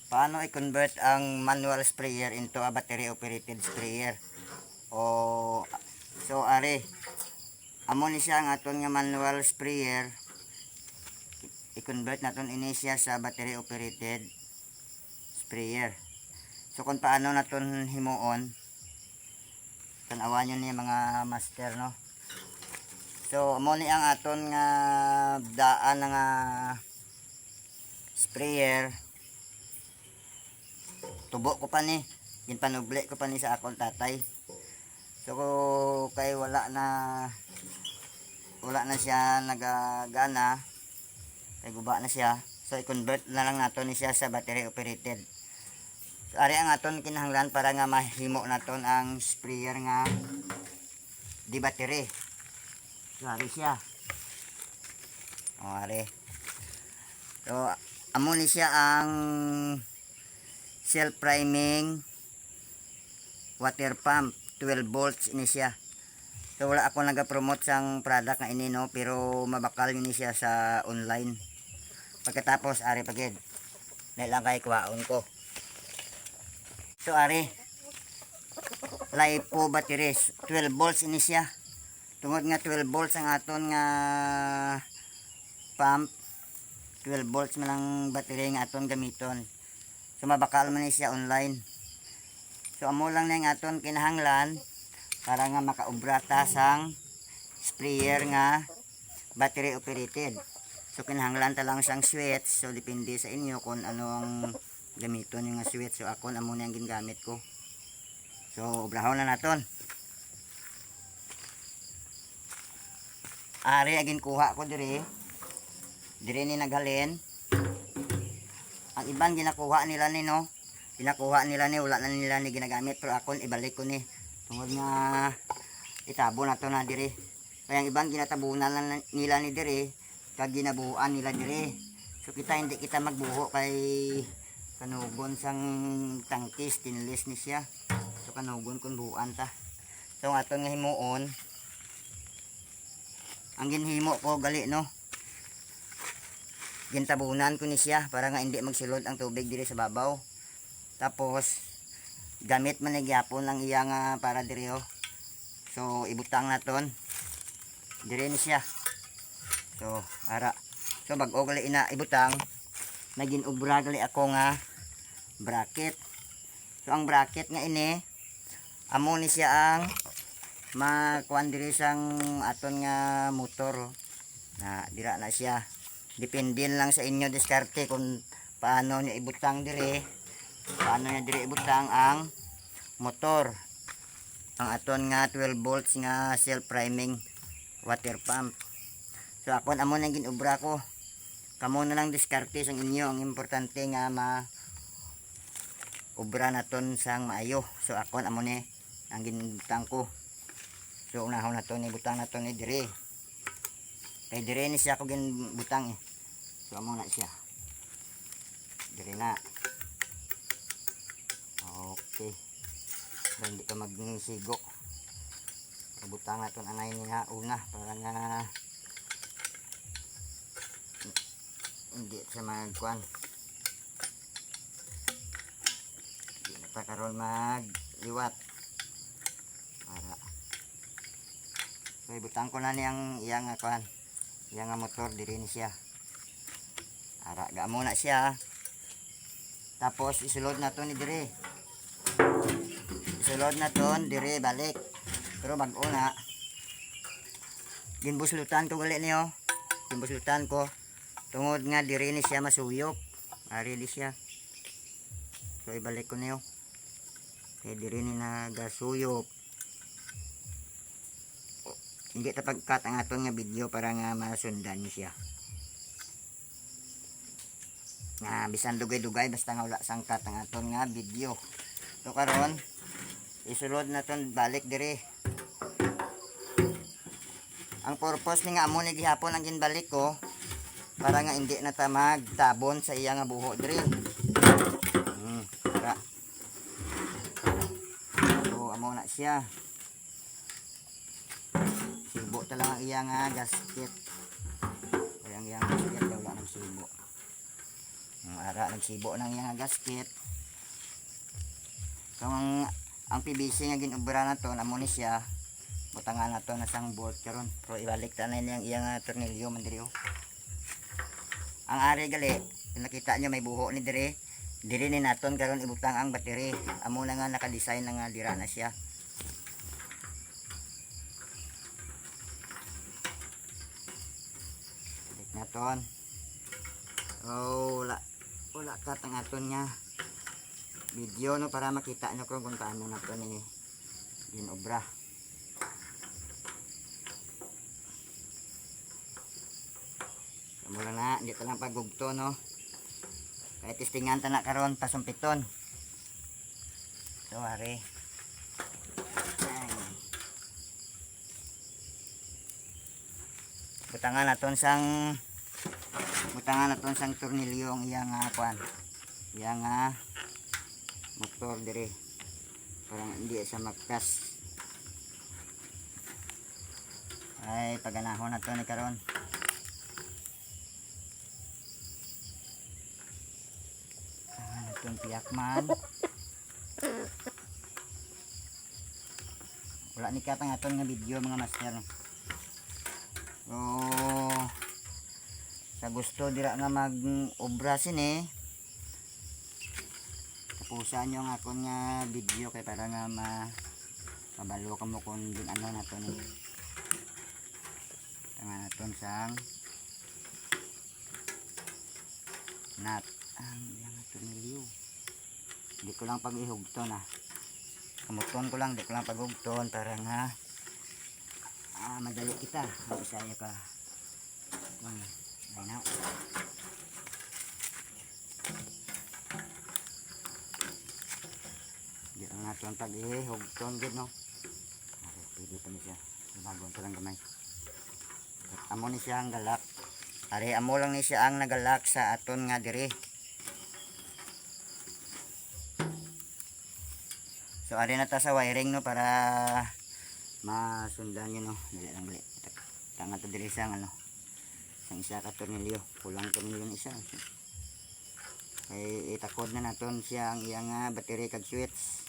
Paano i-convert ang manual sprayer into a battery operated sprayer? So amo ni siya ang aton nga manual sprayer, i-convert naton ini siya sa battery operated sprayer. So kung paano naton himuon, tanawan nyo ni mga master, no? So amo ni ang aton nga daan nga sprayer. Tubo ko pa ni, ginpanubli ko pa ni sa akong tatay. So kay wala na siya nagagana, kay guba na siya, so i-convert na lang naton ni siya sa battery operated. So ari ang aton kinahanglan para nga mahimo naton ang sprayer nga di battery. So ari siya, ari. So amo ni siya ang self priming water pump, 12 volts ini siya. So wala ako nagapromote sang product nga ini, no, pero mabakal yun siya sa online. Pagkatapos ari pagid na lang kay kuwaon ko. So ari LiPo batteries, 12 volts ini siya. Tungod nga 12 volts ang aton nga pump, 12 volts man ang battery nga aton gamiton. So mabakal man ni siya online. So amo lang na yung aton kinahanglan para nga makaubra ta sang sprayer nga battery operated. So kinahanglan ta lang sang switch. So depende sa inyo kung ano ang gamiton yung switch. So ako amo na yung ginagamit ko. So ubrahon na naton. Ari agin kuha ko dire ni naghalin. Ang ibang ginakuha nila ni, no, wala na nila ni ginagamit, pero akon ibalik ko ni tungod nga itabo na to na dire. Kaya ang ibang ginatabunan nila ni dire kag ginabuan nila dire. So hindi kita magbuho kay kanugon sang tangke, stainless ni siya. So kanugon kun buuan ta. So aton nga himuon, ang ginhimo ko gali, no, gintabunan ko ni siya para nga hindi magsilod ang tubig dire sa babaw. Tapos gamit man ni gyapon lang iya nga para dire, oh. So ibutang naton dire ni siya. So ara, so bag-o gali ina ibutang, naginubra gali ako nga bracket. So ang bracket nga ini amo ni siya ang makuan dire sang aton nga motor, oh. Na dira na siya. Depende lang sa inyo diskarte kung paano nyo ibutang dire, paano nyo dire ibutang ang motor, ang aton nga 12 volts nga self priming water pump. So akon amo na ginubra ko, kamo na lang diskarte sang inyo. Ang importante nga ubra naton sang maayo. So akon amo ni ang ginbutang ko. So unahon naton ibutang naton ni dire, kay dire ni siya ko ginbutang, eh. So amo na siya dire na. Okay, para hindi ka magsigo, butang naton anay niya una para nga hindi siya magkuan, hindi na pa karon magliwat para. So ibutang ko na niyang iyang kuan, iyang motor dire ni siya. Ara gamo na siya. Tapos isulod na to ni dire. Isulod na to dire balik. Pero bag-o na. Ginbuslutan ko gali niyo. Ginbuslutan ko tungod nga dire ni siya masuyop. Ari di siya. So ibalik ko niyo. Kay dire ni nagasuyop. Hindi ta pagkat ang aton nga video para nga masundan ni siya. Nga bisan dugay-dugay basta nga wala sangkat ang aton nga video. So karon isulod naton balik dire. Ang purpose ni nga amo ni gihapon ang ginbalik ko para nga hindi na ta magtabon sa iya nga buho dire. Para. So amo na siya. Sibo ta lang ang iya nga gasket. Kaya ang iya nga gasket wala nang sibo. Ara nagsibo ng iyang gasket. So ang PVC nga ginubra na to amo ni siya. Butangan na to na sang bolt karon. Pero ibalik ta na niyang iyang tornilyo man diri. Ang ari gali, nakita nyo may buho ni diri. Diri ni naton karon ibutang ang battery. Amo na nga naka-design na nga dira na siya. Balik naton. Oh, wala ka tang aton nga video no para makita nyo kung paano na to ni ginobra. Mula na, dito lang pagugto no. Kaya testingan ta na karon pasumpiton. So ari. Butangan naton sang tornilyo ang iyang kuan. Iyang motor dire. Parang hindi sa magkas. Ay paganahon nato ni karon. Itong piyakman. Wala ni katang aton nga video mga master. So sa gusto dira nga mag-obra sini, tapusan nyo nga akong nga video kay para nga mabalo ka mo kung din ano na to ni. Tanga naton sang nut ang yang tornilyo. Di ko lang pag-ihugton kamuton ko lang, di ko lang pag-hugton para nga madali kita mag-isaya ka. Right now. Di lang natin pag-ihugton gud no. Okay, pwede pa ni siya. Bagon ko lang gamay. Amo ni siya ang galak. Ari amo lang ni siya ang nagalak sa aton nga diri. So ari na ta sa wiring no para masundan nyo no. Dili lang dili. Tanga to diri sang ano. Sang isa ka tornilyo. Kulang tornilyo ng isa. Ay itakod na naton siya ang iyang battery kag switch.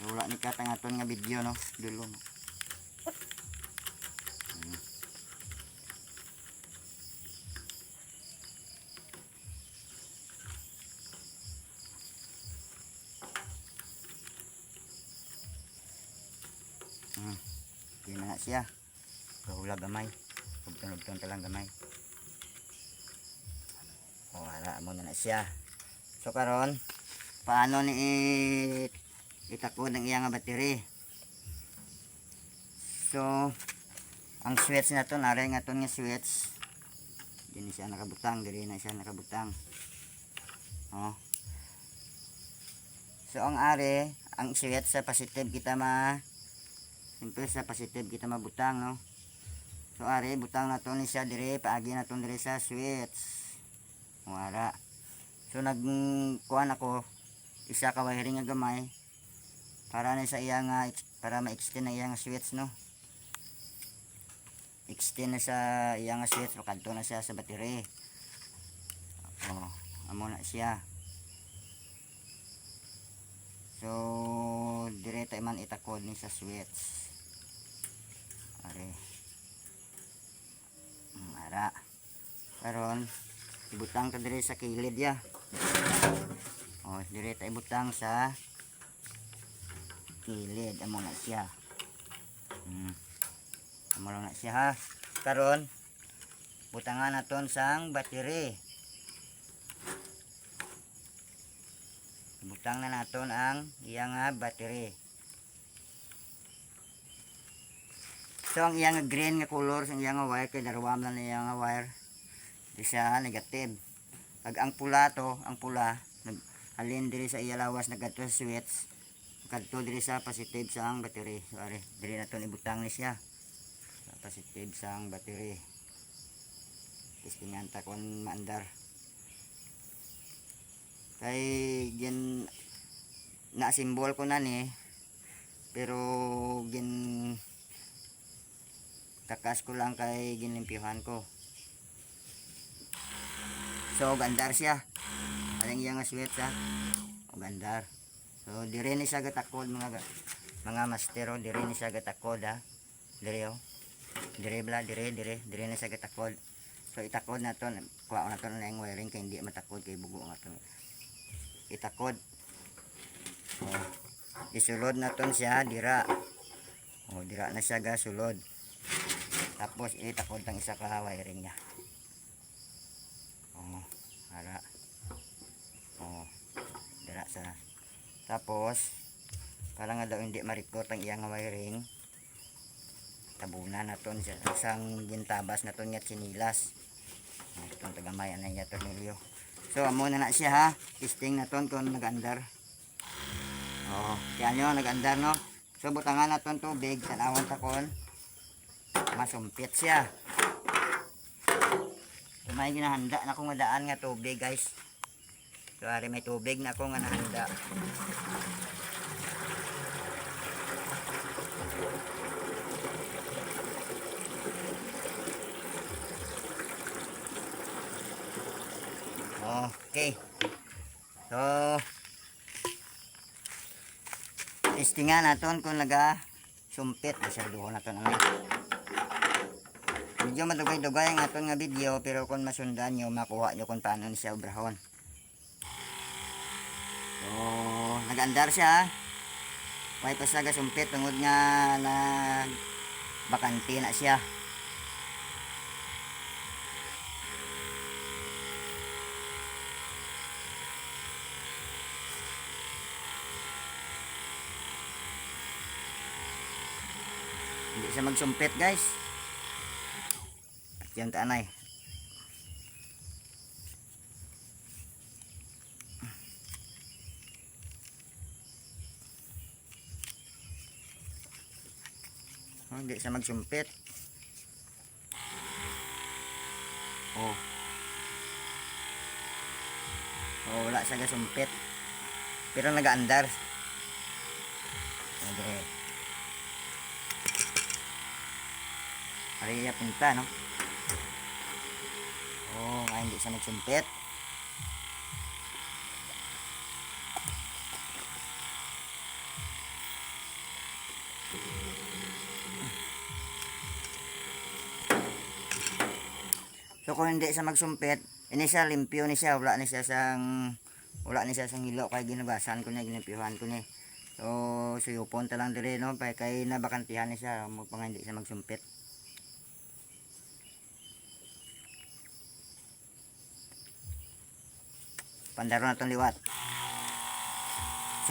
Wala ni katang aton nga video no. Dulo no. Hindi na siya. Kahula gamay. Hugton-hugton talang gamay. O ara mo na siya. So karon paano ni itakod ang iyang battery? So ang switch na to nare nga nga switch. Dili siya nakabutang, diri na siya nakabutang. Oh. So ang are ang switch sa positive kita siyempre sa positive kita mabutang no. So ari butang na to ni siya dire, paagi na to dire sa switch. Wala. So nagkuan ako isa ka wiring nga gamay para na sa iyang para ma-extend na iyang switch no. Extend na sa iyang switch o kadto na siya sa battery. Oh, amo na siya. So dire ta man itakod ni sa switch. Are. Ara. Karon ibutang ta dire sa kilid ya. Oh, dire ta ibutang sa kilid amo na siya. Amo lang na siya ha. Karon butangan naton sang battery. Butang na naton ang iyang battery. So ang iyang green nga color sa iyang wire kay darwam na iyang wire. Di siya negative. Pag ang pula to, ang pula halin diri sa iya lawas nagadto sa switch. Kadto diri sa positive sa ang battery. So ari, diri naton ibutang ni siya. Sa positive sa ang battery. Testingan ta kon maandar. Kay gin na simbol ko na ni pero gin Kakas ko lang kay ginlimpyuhan ko. So gandar siya. Aling iya nga sweat sa o gandar. So dire ni siya gatakod mga mastero, dire ni siya gatakod ha. Dire oh. Dire ni siya gatakod. So itakod na to, kuha na to na yung wiring kay hindi matakod kay bugo nga to. Itakod. Oh. Isulod na to siya dira. Oh, dira na siya ga sulod. Tapos itakod ang isa ka wiring niya. Oh, ara. Oh, dira sa. Tapos para nga daw hindi ma-record ang iyang wiring, tabunan na to siya isang gintabas na to niya sinilas. Itong tagamay na niya tornilyo. So amo na siya ha. Testing na to kung nag-andar. Oh, kaya nyo nag-andar no. So butangan na to tubig sa awan takon. Masumpit siya. So may ginahanda na kong daan nga tubig guys. So ari may tubig na ako nga nahanda. Okay. So testingan naton kung naga sumpit sa duho naton ani. Medyo madugay-dugay ang aton nga video pero kung masundan nyo makuha nyo kung paano siya obrahon. So nag-andar siya. Way pa siya gasumpit tungod nga na bakante na siya. Hindi siya magsumpit guys. At yan taanay. Oh, hindi siya magsumpit. Oh. Oh, wala siya gasumpit. Pero nag-aandar. Okay. Ariya punta, no? Oh, hindi siya magsumpit. So kung hindi siya magsumpit, ini siya limpyo ni siya, wala ni siya sang hilo kay ginugasan ko niya, ginimpyuhan ko ni. So suyupon ta lang dire no, kay nabakantihan ni siya, mo pa hindi siya magsumpit. Pandaro na tong liwat.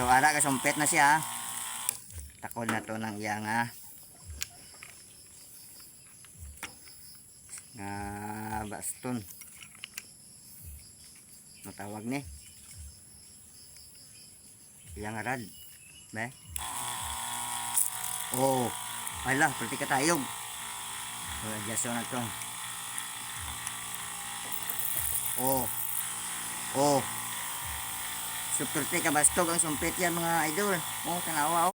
So ara ka sumpit na siya. Takod na to ng iya nga baston. Ano tawag ni? Iya nga rad. Be? Oh, ala, pulti ka tayog. So adjust na to. Oh. Super ka bastog ang sumpit yan mga idol. Oh, tanawa oh.